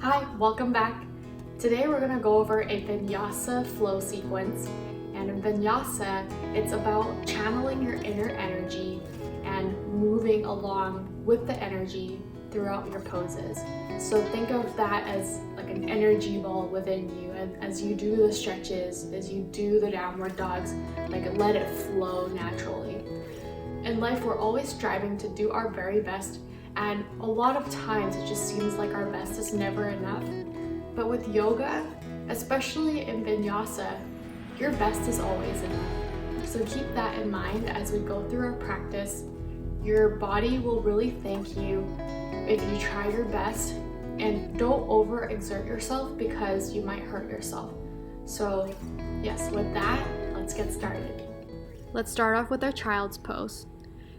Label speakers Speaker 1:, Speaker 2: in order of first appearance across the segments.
Speaker 1: Hi, welcome back. Today we're going to go over a Vinyasa flow sequence. And in Vinyasa, it's about channeling your inner energy and moving along with the energy throughout your poses. So think of that as like an energy ball within you. And as you do the stretches, as you do the downward dogs, like let it flow naturally. In life, we're always striving to do our very best, and a lot of times it just seems like our best is never enough. But with yoga, especially in Vinyasa, your best is always enough. So keep that in mind as we go through our practice. Your body will really thank you if you try your best, and don't overexert yourself because you might hurt yourself. So yes, with that, let's get started. Let's start off with our child's pose.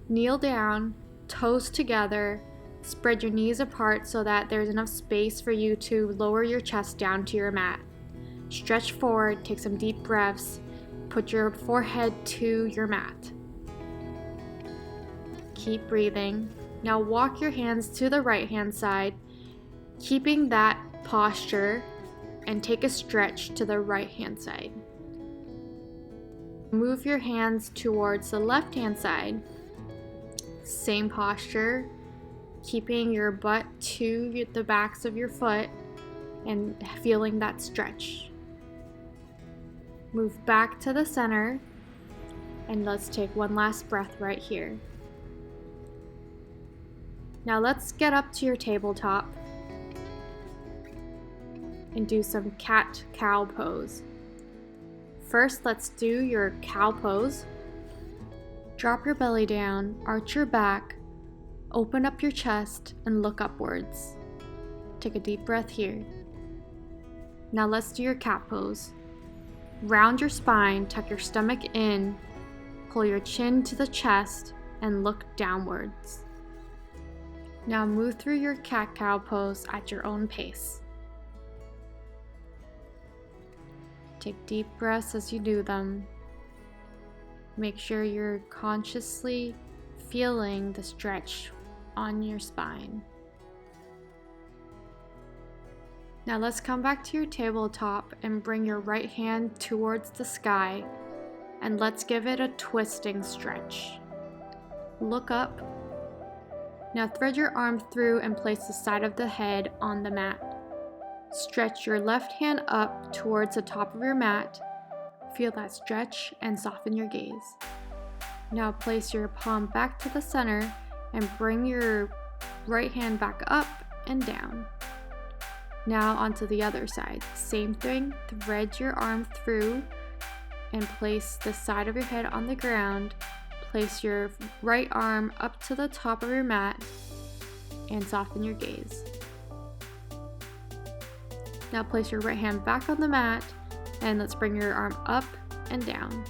Speaker 1: Kneel down, toes together, spread your knees apart so that there's enough space for you to lower your chest down to your mat. Stretch forward, take some deep breaths, put your forehead to your mat. Keep breathing. Now walk your hands to the right hand side, keeping that posture, and take a stretch to the right hand side. Move your hands towards the left hand side. Same posture, keeping your butt to the backs of your foot and feeling that stretch. Move back to the center, and let's take one last breath right here. Now let's get up to your tabletop and do some cat-cow pose. First, let's do your cow pose. Drop your belly down, arch your back, open up your chest, and look upwards. Take a deep breath here. Now let's do your cat pose. Round your spine, tuck your stomach in, pull your chin to the chest, and look downwards. Now move through your cat-cow pose at your own pace. Take deep breaths as you do them. Make sure you're consciously feeling the stretch on your spine. Now let's come back to your tabletop and bring your right hand towards the sky, and let's give it a twisting stretch. Look up. Now thread your arm through and place the side of the head on the mat. Stretch your left hand up towards the top of your mat. Feel that stretch and soften your gaze. Now place your palm back to the center and bring your right hand back up and down. Now onto the other side. Same thing, thread your arm through and place the side of your head on the ground. Place your right arm up to the top of your mat and soften your gaze. Now place your right hand back on the mat, and let's bring your arm up and down.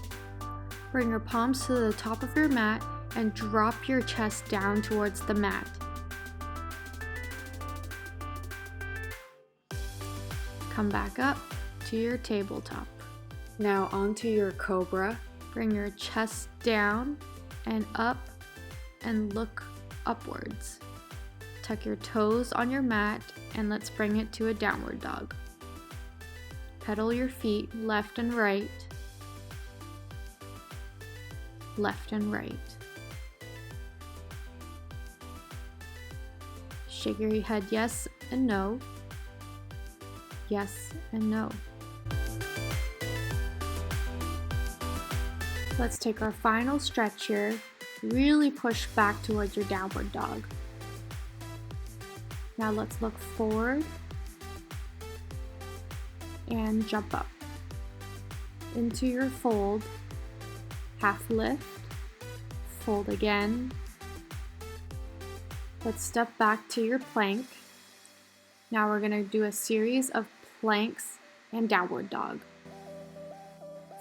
Speaker 1: Bring your palms to the top of your mat and drop your chest down towards the mat. Come back up to your tabletop. Now onto your Cobra. Bring your chest down and up and look upwards. Tuck your toes on your mat and let's bring it to a downward dog. Pedal your feet left and right, left and right. Shake your head yes and no, yes and no. Let's take our final stretch here. Really push back towards your downward dog. Now let's look forward and jump up into your fold. Half lift, fold again. Let's step back to your plank. Now we're going to do a series of planks and downward dog.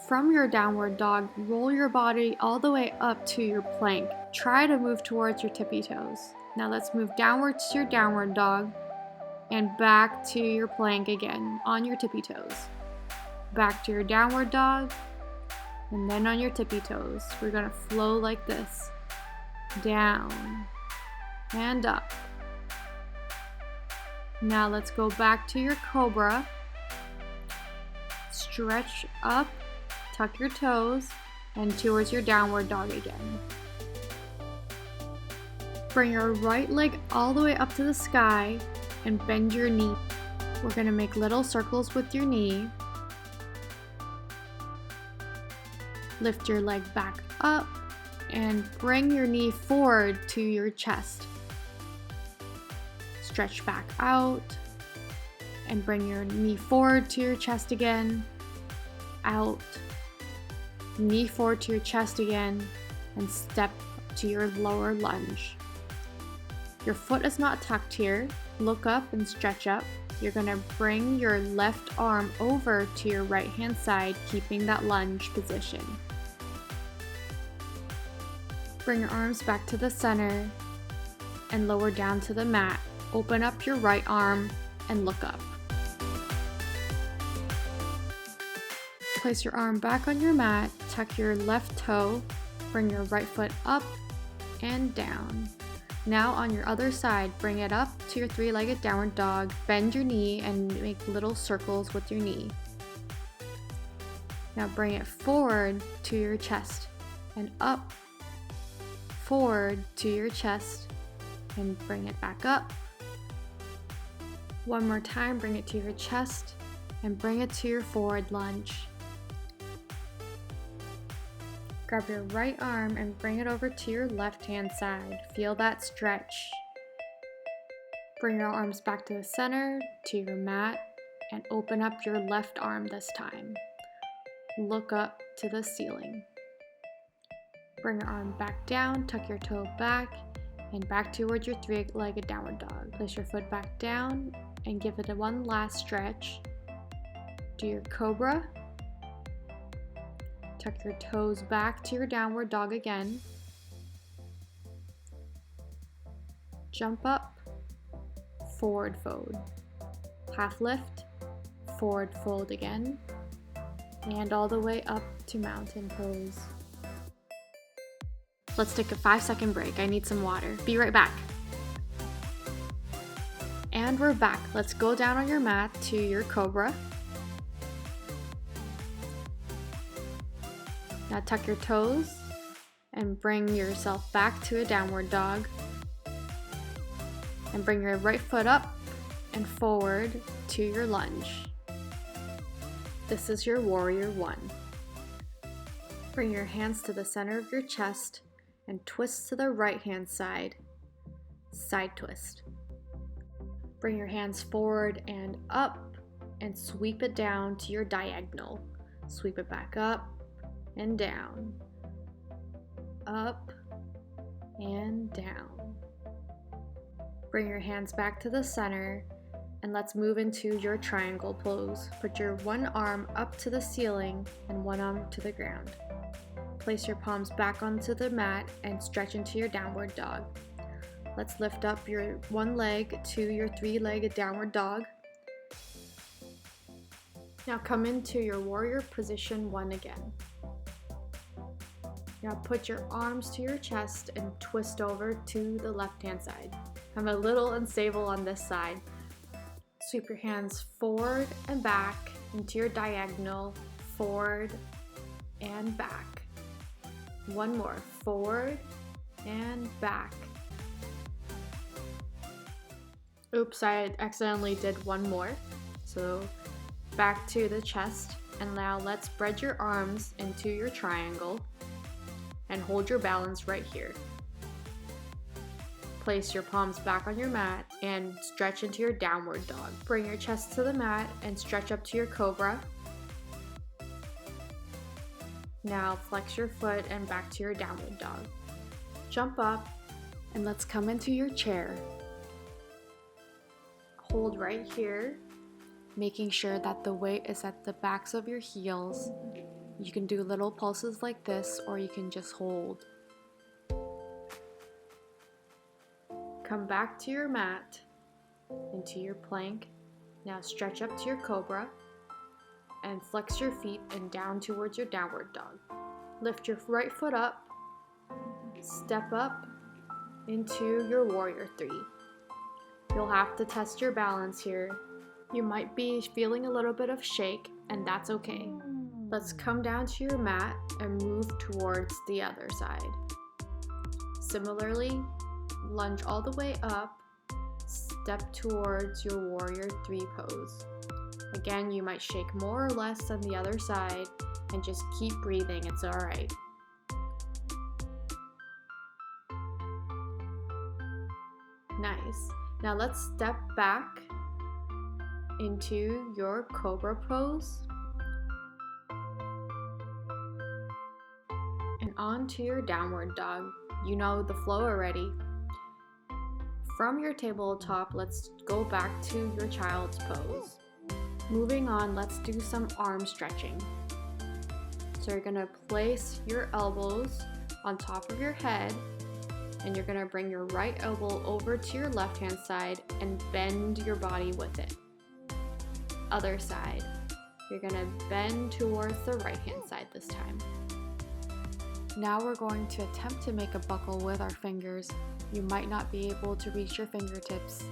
Speaker 1: From your downward dog, roll your body all the way up to your plank. Try to move towards your tippy toes. Now let's move downwards to your downward dog and back to your plank again on your tippy toes. Back to your downward dog and then on your tippy toes. We're going to flow like this. Down and up. Now let's go back to your Cobra. Stretch up, tuck your toes, and towards your downward dog again. Bring your right leg all the way up to the sky and bend your knee. We're going to make little circles with your knee. Lift your leg back up and bring your knee forward to your chest. Stretch back out and bring your knee forward to your chest again. Out. Knee forward to your chest again and step to your lower lunge. Your foot is not tucked here. Look up and stretch up. You're going to bring your left arm over to your right hand side, keeping that lunge position. Bring your arms back to the center and lower down to the mat. Open up your right arm and look up. Place your arm back on your mat, tuck your left toe, bring your right foot up and down. Now on your other side, bring it up to your three-legged downward dog, bend your knee and make little circles with your knee. Now bring it forward to your chest and up, forward to your chest and bring it back up. One more time, bring it to your chest and bring it to your forward lunge. Grab your right arm and bring it over to your left hand side. Feel that stretch. Bring your arms back to the center, to your mat, and open up your left arm this time. Look up to the ceiling. Bring your arm back down, tuck your toe back, and back towards your three-legged downward dog. Place your foot back down and give it one last stretch. Do your Cobra. Tuck your toes back to your downward dog again. Jump up, forward fold. Half lift, forward fold again, and all the way up to mountain pose. Let's take a 5-second break. I need some water. Be right back. And we're back. Let's go down on your mat to your Cobra. Now tuck your toes and bring yourself back to a downward dog. And bring your right foot up and forward to your lunge. This is your warrior one. Bring your hands to the center of your chest and twist to the right hand side. Side twist. Bring your hands forward and up and sweep it down to your diagonal. Sweep it back up and down, up and down. Bring your hands back to the center and let's move into your triangle pose. Put your one arm up to the ceiling and one arm to the ground. Place your palms back onto the mat and stretch into your downward dog. Let's lift up your one leg to your three-legged downward dog. Now come into your warrior position one again. Now put your arms to your chest and twist over to the left-hand side. I'm a little unstable on this side. Sweep your hands forward and back into your diagonal, forward and back. One more, forward and back. Oops, I accidentally did one more. So back to the chest, and now let's spread your arms into your triangle and hold your balance right here. Place your palms back on your mat and stretch into your downward dog. Bring your chest to the mat and stretch up to your Cobra. Now flex your foot and back to your downward dog. Jump up and let's come into your chair. Hold right here, making sure that the weight is at the backs of your heels. You can do little pulses like this, or you can just hold. Come back to your mat, into your plank. Now stretch up to your Cobra and flex your feet and down towards your downward dog. Lift your right foot up, step up into your warrior three. You'll have to test your balance here. You might be feeling a little bit of shake, and that's okay. Let's come down to your mat and move towards the other side. Similarly, lunge all the way up, step towards your warrior 3 pose. Again, you might shake more or less than the other side, and just keep breathing, it's alright. Nice. Now let's step back into your Cobra pose and onto your downward dog. You know the flow already. From your tabletop, let's go back to your child's pose. Moving on, let's do some arm stretching. So you're gonna place your elbows on top of your head, and you're gonna bring your right elbow over to your left hand side and bend your body with it. Other side. You're gonna bend towards the right hand side this time. Now we're going to attempt to make a buckle with our fingers. You might not be able to reach your fingertips.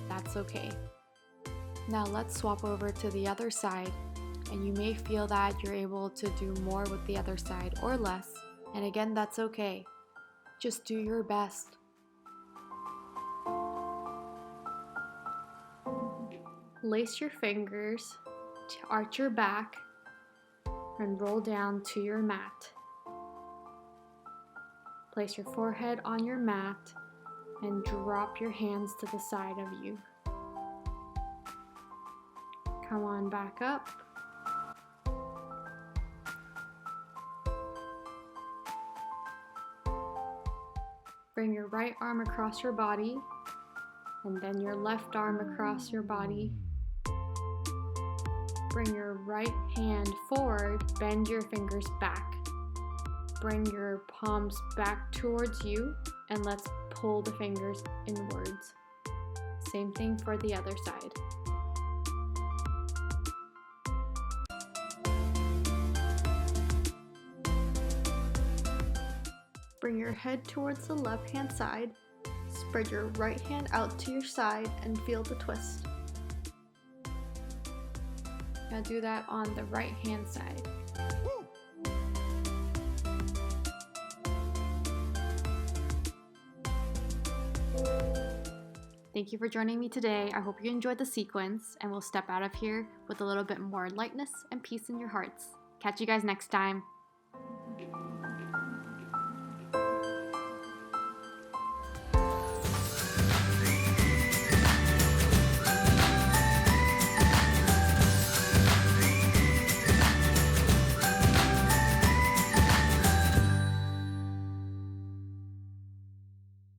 Speaker 1: That's okay. Now let's swap over to the other side, and you may feel that you're able to do more with the other side or less, and again, that's okay. Just do your best. Lace your fingers, arch your back, and roll down to your mat. Place your forehead on your mat and drop your hands to the side of you. Come on back up. Bring your right arm across your body, and then your left arm across your body. Bring your right hand forward, bend your fingers back. Bring your palms back towards you, and let's pull the fingers inwards. Same thing for the other side. Bring your head towards the left hand side, spread your right hand out to your side and feel the twist. Now do that on the right hand side. Thank you for joining me today. I hope you enjoyed the sequence, and we'll step out of here with a little bit more lightness and peace in your hearts. Catch you guys next time.